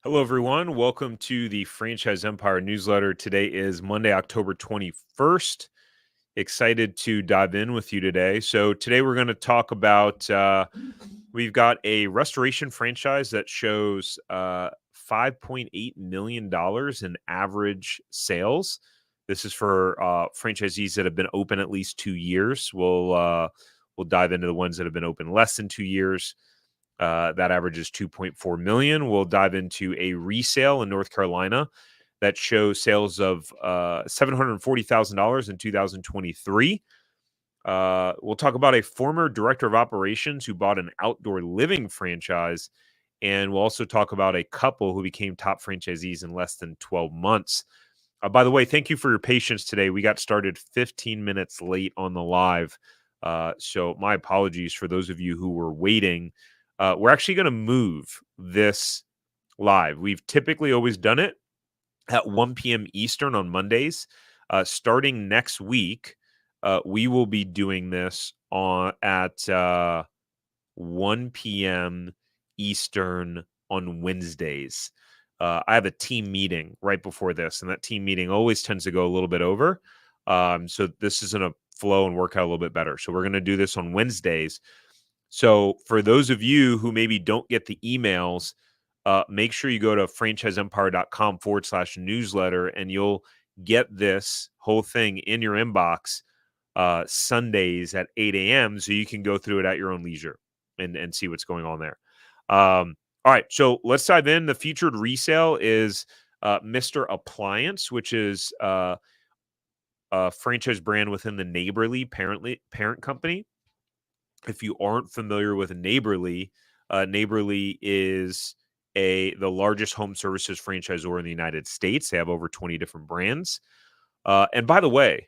Hello, everyone. Welcome to the Franchise Empire newsletter. Today is Monday, October 21st. Excited to dive in with you today. So, today we're going to talk about we've got a restoration franchise that shows $5.8 million in average sales. This is for franchisees that have been open at least 2 years. We'll dive into the ones that have been open less than 2 years. That average is 2.4 million. We'll dive into a resale in North Carolina that shows sales of $740,000 in 2023. We'll talk about a former director of operations who bought an outdoor living franchise. And we'll also talk about a couple who became top franchisees in less than 12 months. By the way, thank you for your patience today. We got started 15 minutes late on the live. So my apologies for those of you who were waiting. We're actually going to move this live. We've typically always done it at 1 p.m. Eastern on Mondays. Starting next week, we will be doing this at 1 p.m. Eastern on Wednesdays. I have a team meeting right before this, and that team meeting always tends to go a little bit over. So this is going to flow and work out a little bit better. So we're going to do this on Wednesdays. So for those of you who maybe don't get the emails, make sure you go to franchiseempire.com/newsletter and you'll get this whole thing in your inbox Sundays at 8 a.m. so you can go through it at your own leisure and see what's going on there. All right, so let's dive in. The featured resale is Mr. Appliance, which is a franchise brand within the Neighborly parent company. If you aren't familiar with Neighborly, Neighborly is the largest home services franchisor in the United States. They have over 20 different brands. And by the way,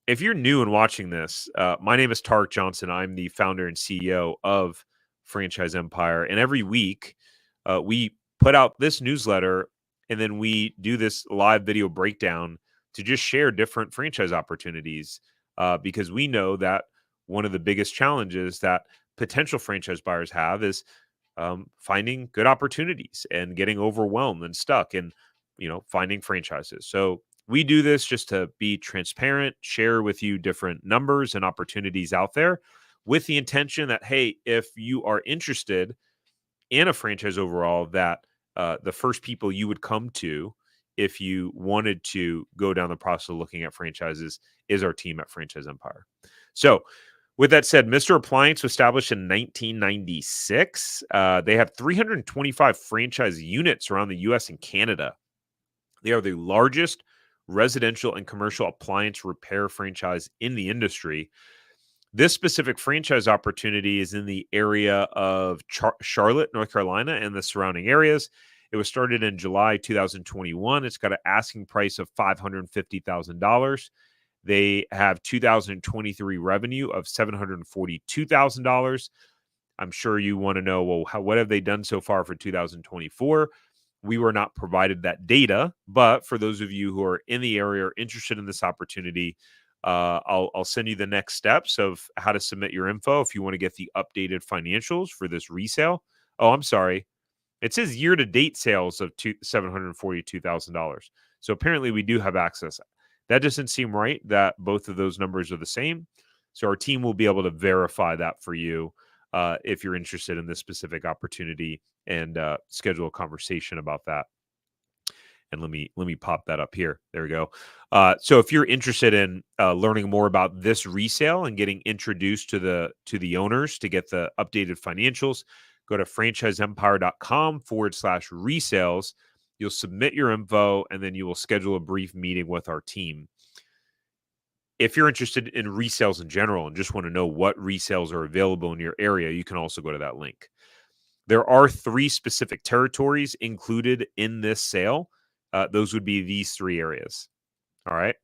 if you're new and watching this, my name is Tarek Johnson. I'm the founder and CEO of Franchise Empire. And every week, we put out this newsletter, and then we do this live video breakdown to just share different franchise opportunities because we know that one of the biggest challenges that potential franchise buyers have is finding good opportunities and getting overwhelmed and stuck and, finding franchises. So we do this just to be transparent, share with you different numbers and opportunities out there with the intention that, hey, if you are interested in a franchise overall, that the first people you would come to if you wanted to go down the process of looking at franchises is our team at Franchise Empire. So with that said, Mr. Appliance was established in 1996. They have 325 franchise units around the U.S. and Canada. They are the largest residential and commercial appliance repair franchise in the industry. This specific franchise opportunity is in the area of Charlotte, North Carolina, and the surrounding areas. It was started in July 2021. It's got an asking price of $550,000. They have 2023 revenue of $742,000. I'm sure you want to know, well, what have they done so far for 2024? We were not provided that data, but for those of you who are in the area or interested in this opportunity, I'll send you the next steps of how to submit your info if you want to get the updated financials for this resale. Oh, I'm sorry. It says year-to-date sales of $742,000. So apparently we do have access. That doesn't seem right that both of those numbers are the same. So our team will be able to verify that for you if you're interested in this specific opportunity and schedule a conversation about that. And let me pop that up here. There we go. So if you're interested in learning more about this resale and getting introduced to the owners to get the updated financials, go to franchiseempire.com/resales. You'll submit your info, and then you will schedule a brief meeting with our team. If you're interested in resales in general and just want to know what resales are available in your area, you can also go to that link. There are 3 specific territories included in this sale. Those would be these 3 areas. All right.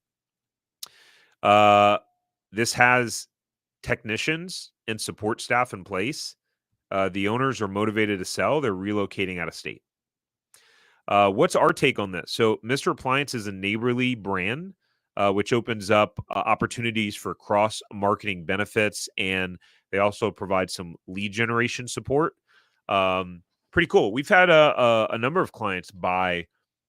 This has technicians and support staff in place. The owners are motivated to sell. They're relocating out of state. What's our take on this? So Mr. Appliance is a Neighborly brand, which opens up opportunities for cross-marketing benefits, and they also provide some lead generation support. pretty cool. We've had a number of clients buy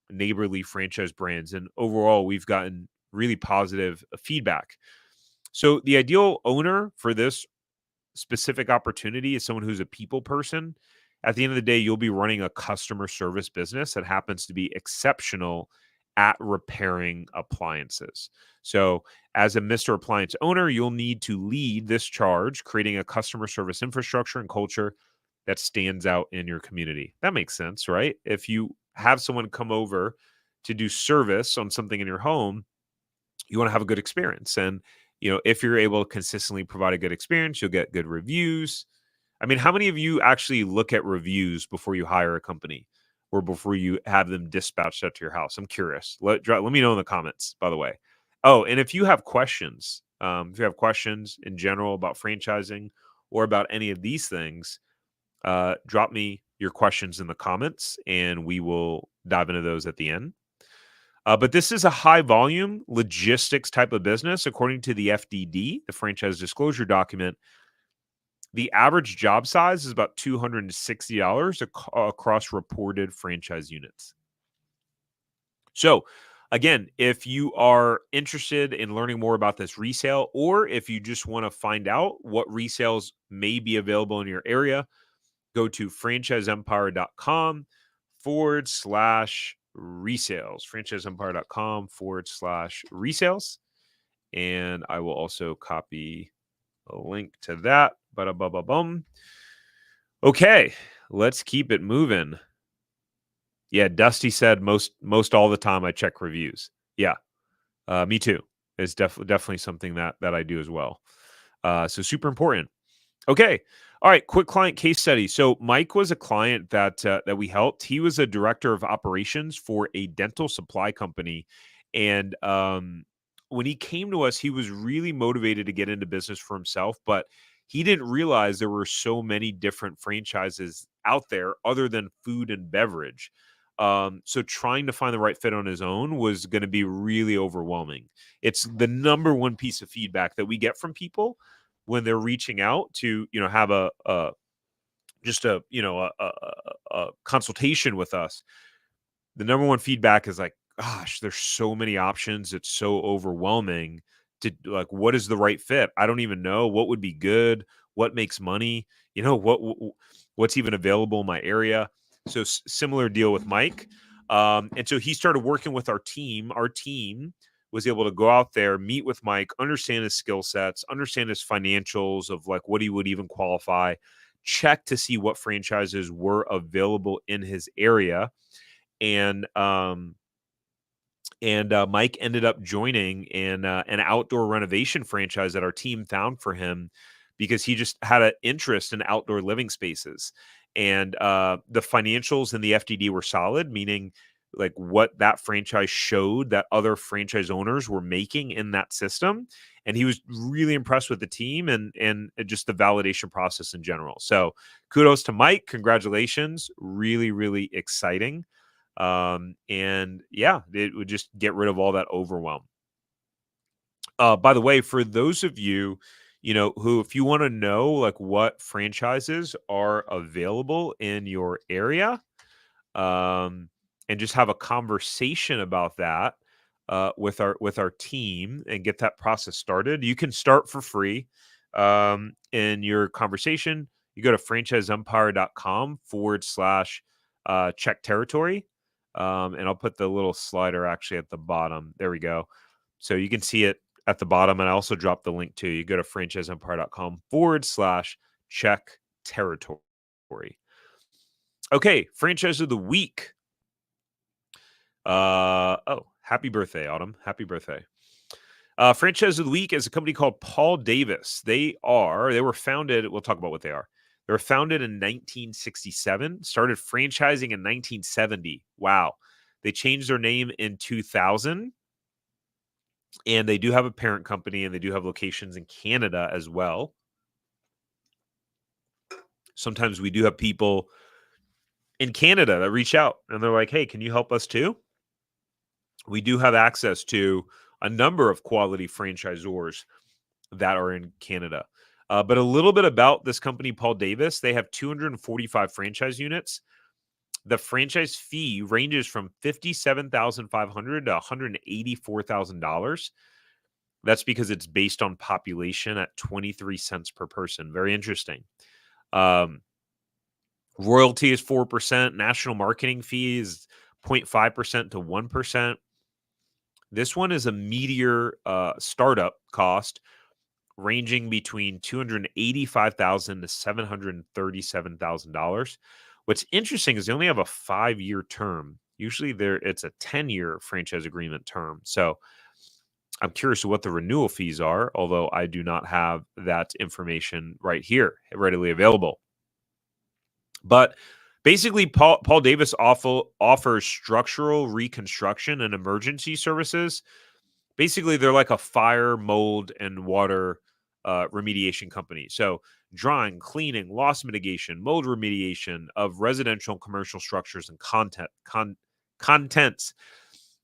neighborly franchise brands, and overall, we've gotten really positive feedback. So the ideal owner for this specific opportunity is someone who's a people person. At the end of the day, you'll be running a customer service business that happens to be exceptional at repairing appliances. So, as a Mr. Appliance owner, you'll need to lead this charge, creating a customer service infrastructure and culture that stands out in your community. That makes sense, right? If you have someone come over to do service on something in your home, you want to have a good experience. And, if you're able to consistently provide a good experience, you'll get good reviews. I mean, how many of you actually look at reviews before you hire a company or before you have them dispatched out to your house? I'm curious. Let me know in the comments, by the way. Oh, and if you have questions, in general about franchising or about any of these things, drop me your questions in the comments and we will dive into those at the end. But this is a high volume logistics type of business. According to the FDD, the franchise disclosure document, the average job size is about $260 across reported franchise units. So, again, if you are interested in learning more about this resale, or if you just want to find out what resales may be available in your area, go to franchiseempire.com/resales, franchiseempire.com/resales. And I will also copy a link to that. Ba-da-ba-ba-bum. Okay, let's keep it moving. Yeah, Dusty said most all the time I check reviews. Yeah, me too. It's definitely something that I do as well. So super important. Okay. All right. Quick client case study. So Mike was a client that we helped. He was a director of operations for a dental supply company, and when he came to us, he was really motivated to get into business for himself, but he didn't realize there were so many different franchises out there other than food and beverage. So trying to find the right fit on his own was going to be really overwhelming. It's the number one piece of feedback that we get from people when they're reaching out to have a just a a consultation with us. The number one feedback is like, gosh, there's so many options, it's so overwhelming to, like, what is the right fit? I don't even know what would be good, what makes money, what's even available in my area. So similar deal with Mike. And so he started working with our team. Our team was able to go out there, meet with Mike, understand his skill sets, understand his financials of like what he would even qualify, check to see what franchises were available in his area. And Mike ended up joining an outdoor renovation franchise that our team found for him because he just had an interest in outdoor living spaces. And the financials in the FDD were solid, meaning like what that franchise showed that other franchise owners were making in that system. And he was really impressed with the team and just the validation process in general. So kudos to Mike. Congratulations. Really, really exciting. And yeah, it would just get rid of all that overwhelm. By the way, for those of you, who, if you want to know like what franchises are available in your area, and just have a conversation about that with our team and get that process started, you can start for free. In your conversation, you go to franchiseempire.com/check territory. And I'll put the little slider actually at the bottom. There we go. So you can see it at the bottom. And I also dropped the link too. You go to franchiseempire.com/check territory. Okay. Franchise of the week. Happy birthday, Autumn. Happy birthday. Franchise of the week is a company called Paul Davis. They were founded. We'll talk about what they are. They were founded in 1967, started franchising in 1970. Wow. They changed their name in 2000, and they do have a parent company, and they do have locations in Canada as well. Sometimes we do have people in Canada that reach out, and they're like, hey, can you help us too? We do have access to a number of quality franchisors that are in Canada. But a little bit about this company, Paul Davis. They have 245 franchise units. The franchise fee ranges from $57,500 to $184,000. That's because it's based on population at 23 cents per person. Very interesting. Um, Royalty is 4%. National marketing fee is 0.5% to 1%. This one is a meteor startup cost ranging between $285,000 to $737,000. What's interesting is they only have a 5-year term. Usually it's a 10-year franchise agreement term. So I'm curious what the renewal fees are, although I do not have that information right here readily available. But basically, Paul Davis offers structural reconstruction and emergency services. Basically, they're like a fire, mold, and water remediation company. So, drying, cleaning, loss mitigation, mold remediation of residential and commercial structures and contents.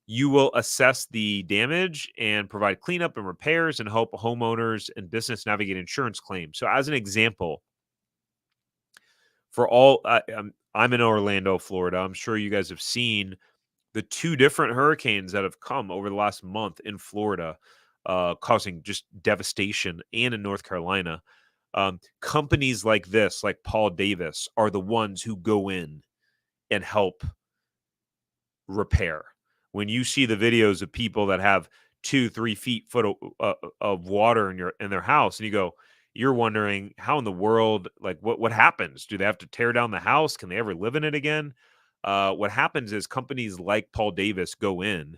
You will assess the damage and provide cleanup and repairs and help homeowners and business navigate insurance claims. So, as an example, for all I'm in Orlando, Florida. I'm sure you guys have seen the 2 different hurricanes that have come over the last month in Florida, causing just devastation, and in North Carolina. Companies like this, like Paul Davis, are the ones who go in and help repair. When you see the videos of people that have 2-3 feet of water in their house, and you're wondering how in the world, like what happens? Do they have to tear down the house? Can they ever live in it again? What happens is companies like Paul Davis go in,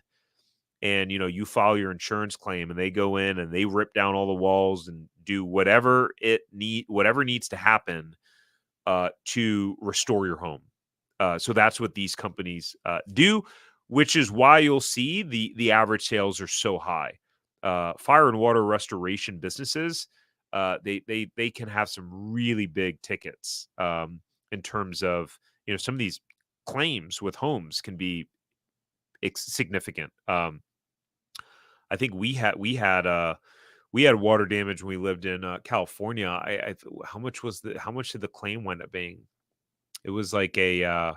and you file your insurance claim, and they go in and they rip down all the walls and do whatever needs to happen to restore your home. So that's what these companies do, which is why you'll see the average sales are so high. Fire and water restoration businesses, they can have some really big tickets in terms of some of these claims with homes can be significant. I think we had water damage when we lived in California. How much did the claim wind up being? It was like I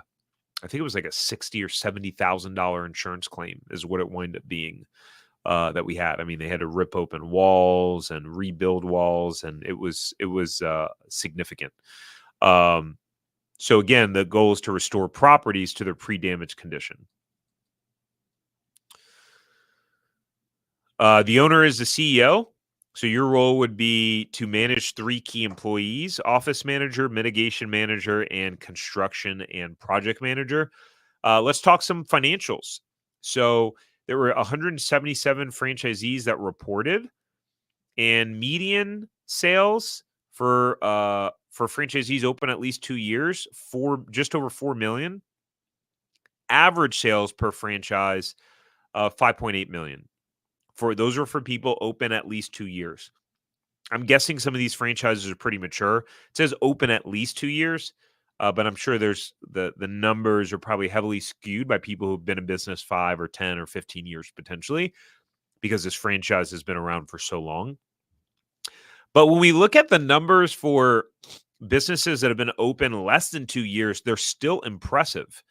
think it was like a $60,000 or $70,000 insurance claim is what it wound up being that we had. I mean, they had to rip open walls and rebuild walls, and it was significant. So again, the goal is to restore properties to their pre-damage condition. The owner is the CEO. So your role would be to manage 3 key employees: office manager, mitigation manager, and construction and project manager. Let's talk some financials. So there were 177 franchisees that reported, and median sales for franchisees open at least 2 years, just over 4 million. Average sales per franchise, 5.8 million. Those are for people open at least 2 years. I'm guessing some of these franchises are pretty mature. It says open at least 2 years, but I'm sure there's the numbers are probably heavily skewed by people who've been in business 5 or 10 or 15 years potentially, because this franchise has been around for so long. But when we look at the numbers for businesses that have been open less than 2 years, they're still impressive.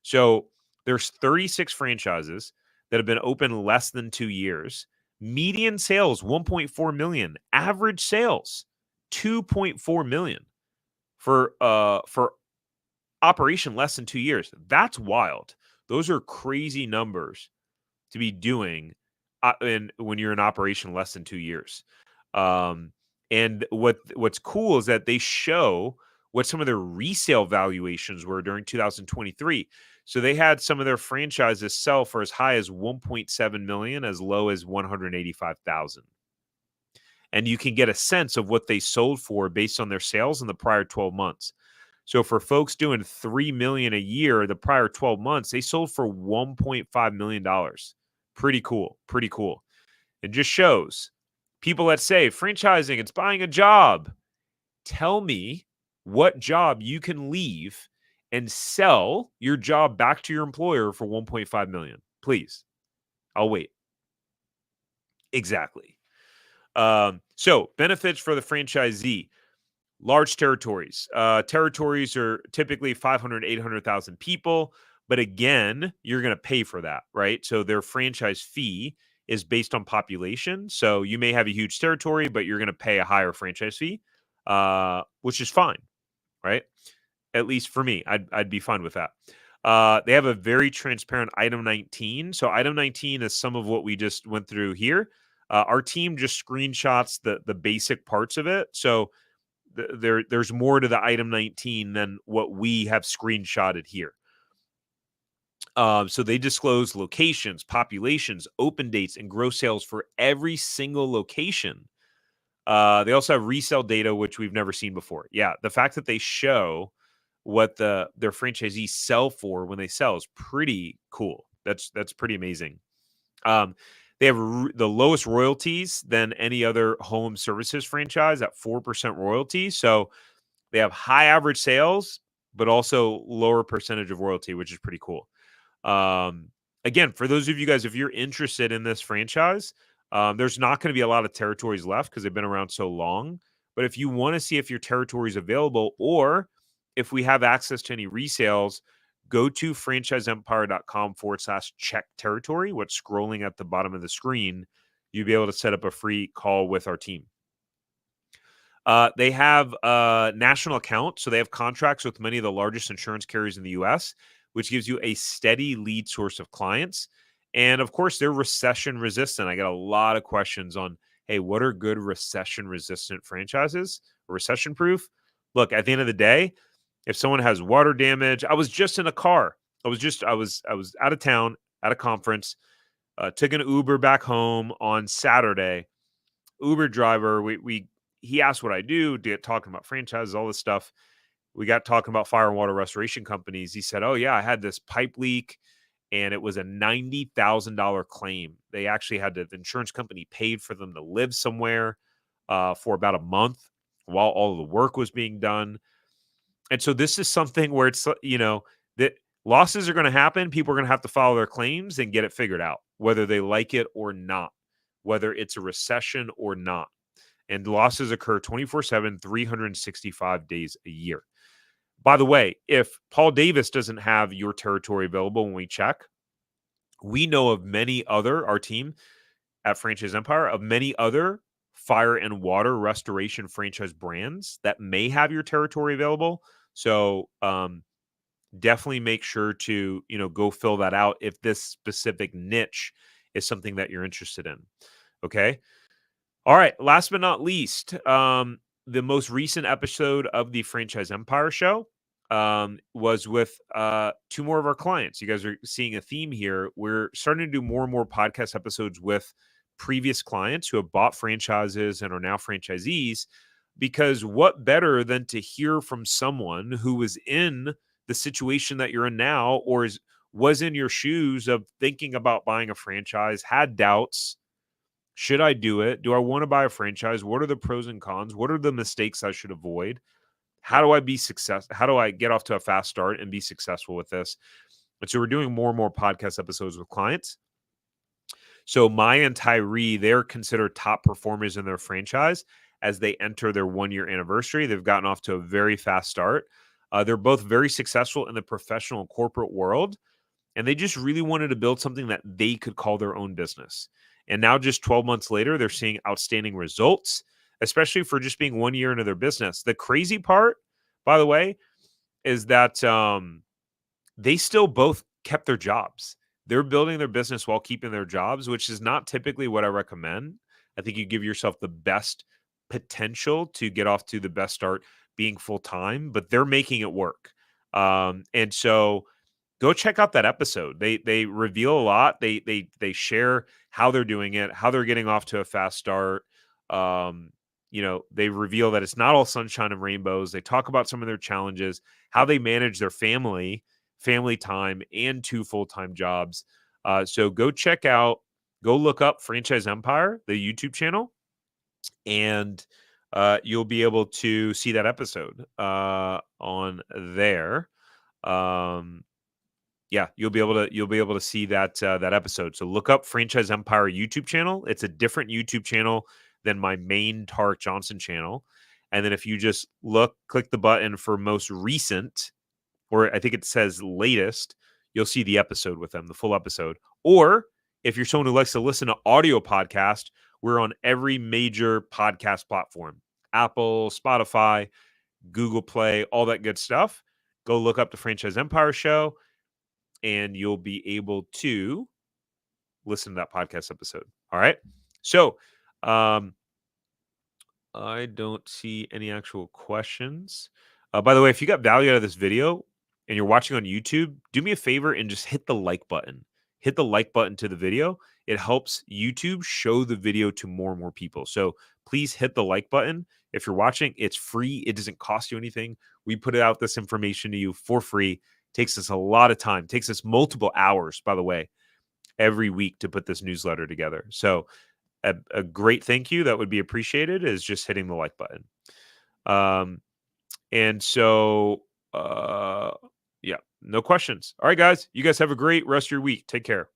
So there's 36 franchises that have been open less than 2 years. Median sales 1.4 million. Average sales 2.4 million for operation less than 2 years. That's wild. Those are crazy numbers to be doing when you're in operation less than 2 years. And what's cool is that they show what some of their resale valuations were during 2023. So they had some of their franchises sell for as high as 1.7 million, as low as 185,000. And you can get a sense of what they sold for based on their sales in the prior 12 months. So for folks doing 3 million a year, the prior 12 months, they sold for $1.5 million. Pretty cool. Pretty cool. It just shows people that say franchising, it's buying a job. Tell me what job you can leave and sell your job back to your employer for 1.5 million. Please. I'll wait. Exactly. So benefits for the franchisee. Large territories. Territories are typically 500, 800,000 people. But again, you're going to pay for that, right? So their franchise fee is based on population. So you may have a huge territory, but you're going to pay a higher franchise fee, which is fine, right? At least for me, I'd be fine with that. They have a very transparent item 19. So item 19 is some of what we just went through here. Our team just screenshots the basic parts of it. So there's more to the item 19 than what we have screenshotted here. So they disclose locations, populations, open dates, and gross sales for every single location. They also have resale data, which we've never seen before. Yeah, the fact that they show what their franchisees sell for when they sell is pretty cool. That's pretty amazing. They have the lowest royalties than any other home services franchise at 4% royalty. So they have high average sales, but also lower percentage of royalty, which is pretty cool. Um, Again, for those of you guys, if you're interested in this franchise, there's not going to be a lot of territories left because they've been around so long. But if you want to see if your territory is available or if we have access to any resales, go to franchiseempire.com/check territory. What's scrolling at the bottom of the screen, you'll be able to set up a free call with our team. They have a national account, so they have contracts with many of the largest insurance carriers in the U.S., which gives you a steady lead source of clients. And of course, they're recession resistant. I get a lot of questions on, hey, what are good recession resistant franchises? Recession proof? Look, at the end of the day, if someone has water damage, I was just in a car. I was out of town at a conference. Took an Uber back home on Saturday. Uber driver, he asked what I do, talking about franchises, all this stuff. We got talking about fire and water restoration companies. He said, "Oh yeah, I had this pipe leak, and it was a $90,000 claim. They actually had the insurance company paid for them to live somewhere for about a month while all of the work was being done." And so this is something where it's that losses are going to happen. People are going to have to file their claims and get it figured out, whether they like it or not, whether it's a recession or not. And losses occur 24/7, 365 days a year. By the way, if Paul Davis doesn't have your territory available when we check, we know of our team at Franchise Empire, of many other fire and water restoration franchise brands that may have your territory available. So definitely make sure to, go fill that out if this specific niche is something that you're interested in. Okay. All right. Last but not least, the most recent episode of the Franchise Empire show was with two more of our clients. You guys are seeing a theme here. We're starting to do more and more podcast episodes with previous clients who have bought franchises and are now franchisees, because what better than to hear from someone who was in the situation that you're in now, or was in your shoes of thinking about buying a franchise, had doubts. Should I do it? Do I want to buy a franchise? What are the pros and cons? What are the mistakes I should avoid? How do I be successful? How do I get off to a fast start and be successful with this? And so we're doing more and more podcast episodes with clients. So Maya and Tyree, they're considered top performers in their franchise as they enter their 1-year anniversary. They've gotten off to a very fast start. They're both very successful in the professional and corporate world, and they just really wanted to build something that they could call their own business. And now, just 12 months later, they're seeing outstanding results, especially for just being 1 year into their business. The crazy part, by the way, is that they still both kept their jobs. They're building their business while keeping their jobs, which is not typically what I recommend. I think you give yourself the best potential to get off to the best start being full time, but they're making it work. And so go check out that episode. They reveal a lot. They share how they're doing it, how they're getting off to a fast start. They reveal that it's not all sunshine and rainbows. They talk about some of their challenges, how they manage their family time, and 2 full-time jobs. So go look up Franchise Empire, the YouTube channel, and you'll be able to see that episode on there. You'll be able to see that episode. So look up Franchise Empire YouTube channel. It's a different YouTube channel than my main Tarek Johnson channel. And then if you just click the button for most recent, or I think it says latest, you'll see the episode with them, the full episode. Or if you're someone who likes to listen to audio podcast, we're on every major podcast platform: Apple, Spotify, Google Play, all that good stuff. Go look up the Franchise Empire Show, and you'll be able to listen to that podcast episode. All right. So, I don't see any actual questions. By the way, if you got value out of this video and you're watching on YouTube, do me a favor and just hit the like button. Hit the like button to the video. It helps YouTube show the video to more and more people. So please hit the like button. If you're watching, it's free. It doesn't cost you anything. We put out this information to you for free. Takes us a lot of time. Takes us multiple hours, by the way, every week to put this newsletter together. So a great thank you that would be appreciated is just hitting the like button. And so, yeah, no questions. All right, guys, you guys have a great rest of your week. Take care.